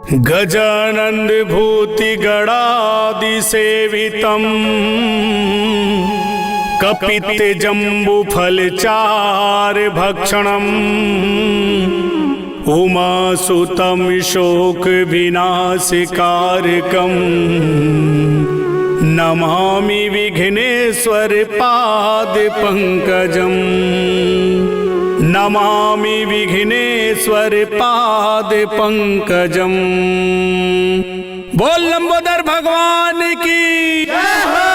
गजानन विभूतिगणादिसेवितं कपित्थजम्बुफलचारुभक्षणम् उमासुतं शोकविनाशकारकम् नमामि विघ्नेश्वर पादपङ्कजम् नमामि विघ्नेश्वर पादपङ्कजम्। बोल लंबोदर भगवान की जय हो।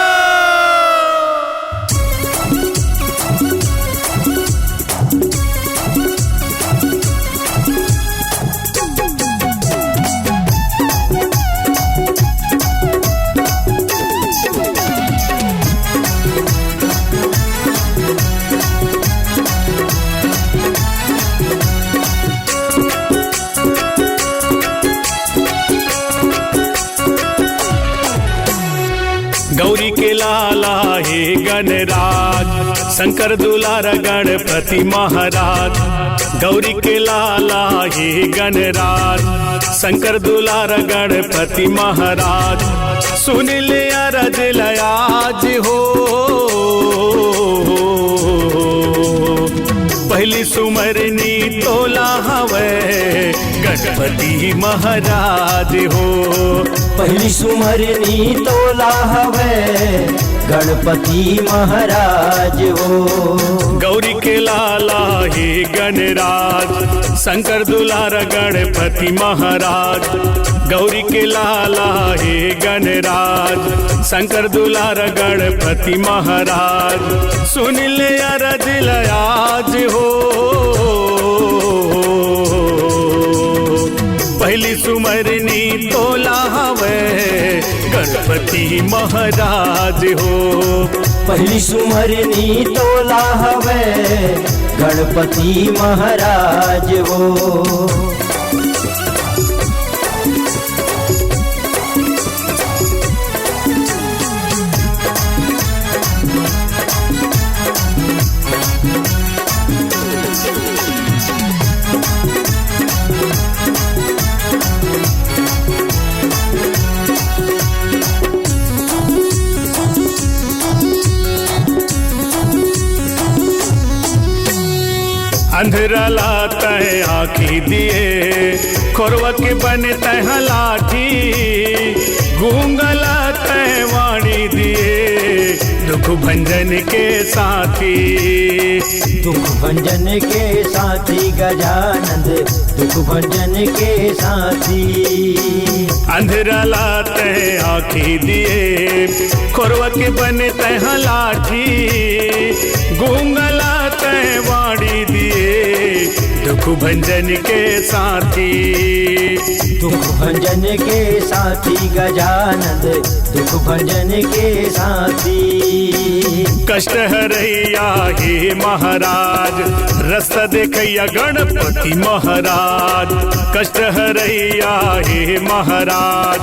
गौरी के लाला हे गणराज शंकर दुलारा गणपति महाराज। गौरी के लाला हे गणराज शंकर दुलारा गणपति महाराज। सुन ले अरज लयाज हो पहली सुमरनी तोला हवे गणपति महाराज हो। पहली सुमरनी तोला हवे गणपति महाराज हो। गौरी के लाला हे गणराज शंकर दुलारा गणपति महाराज। गौरी के लाला हे गणराज शंकर दुलारा गणपति महाराज। सुन ले अरज लयाज हो पहली सुमरनी तोला हवे गणपति महाराज हो। पहली सुमरनी तोला हवे गणपति महाराज हो। अंधेरा लाता है आँखी दिए खोरवा के बने तह लाठी। गूंगा लाता है वाणी दिए दुख भंजन के साथी। दुख भंजन के साथी गजानंद दुख भंजन के साथी। अंधेरा लाते हैं आँखी दिए खोरवा के बने तह लाठी। गूंगा लाते हैं वाणी दिए दुख भंजन के साथी। दुख भंजन के साथी गजानंद दुख भंजन के साथी। कष्ट हरैया हे महाराज रास्ता देखैया गणपति महाराज। कष्ट हरैया हे महाराज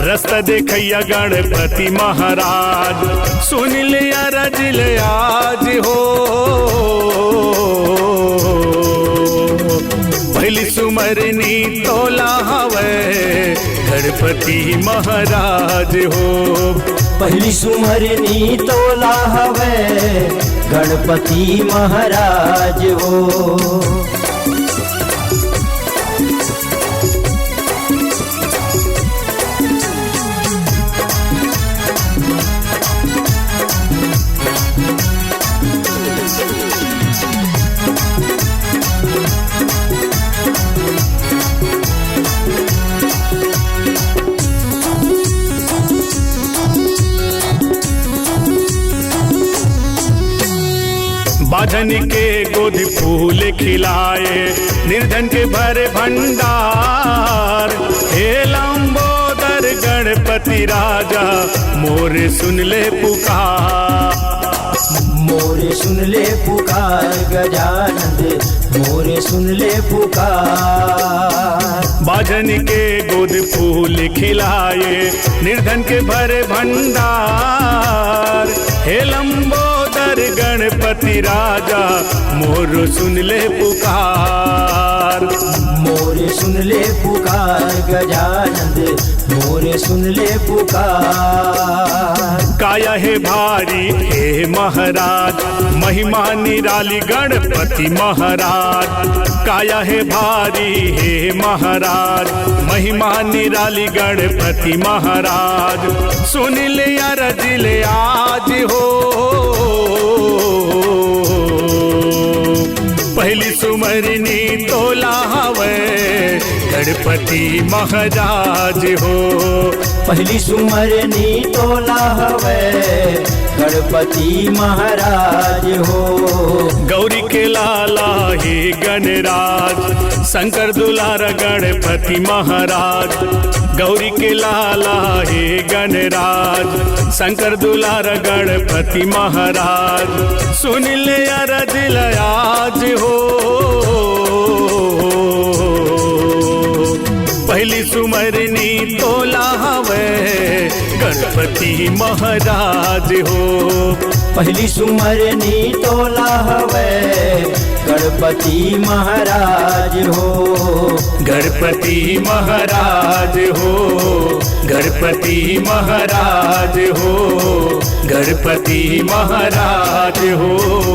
रास्ता देखैया गणपति महाराज। सुन ले अरज ले आज हो पहली सुमरनी तोला हवे गणपति महाराज हो। पहली सुमरनी तोला हवे गणपति महाराज हो। बाजन के गोद फूल खिलाए निर्धन के भरे भंडार। हे लंबोदर गणपति राजा मोरे सुन ले पुकार। मोरे सुन ले पुकार गजानंद मोरे सुन ले पुकार। बाजन के गोद फूल खिलाए निर्धन के भरे भंडार। हे लंबोदर लंबोदर गणपति राजा मोर सुन ले पुकार। मोरे सुन ले पुकार गजानंद मोरे सुन ले पुकार। काया है भारी हे महाराज महिमा निराली गणपति महाराज। काया है भारी हे महाराज महिमा निराली गणपति महाराज। सुन ले अरज ले आज हो पहली सुमरनी तोला हवे गणपति महाराज हो। पहली सुमरनी तोला हवे गणपति महाराज हो। गौरी के लाला हे गणराज शंकर दुलार गणपति महाराज। गौरी के लाला हे गणराज शंकर दुलार गणपति महाराज। सुन ले अरज आज हो पहली सुमरनी तोला हवे गणपति महाराज हो। पहली सुमरनी तोला हवे गणपति महाराज हो। गणपति महाराज हो गणपति महाराज हो गणपति महाराज हो।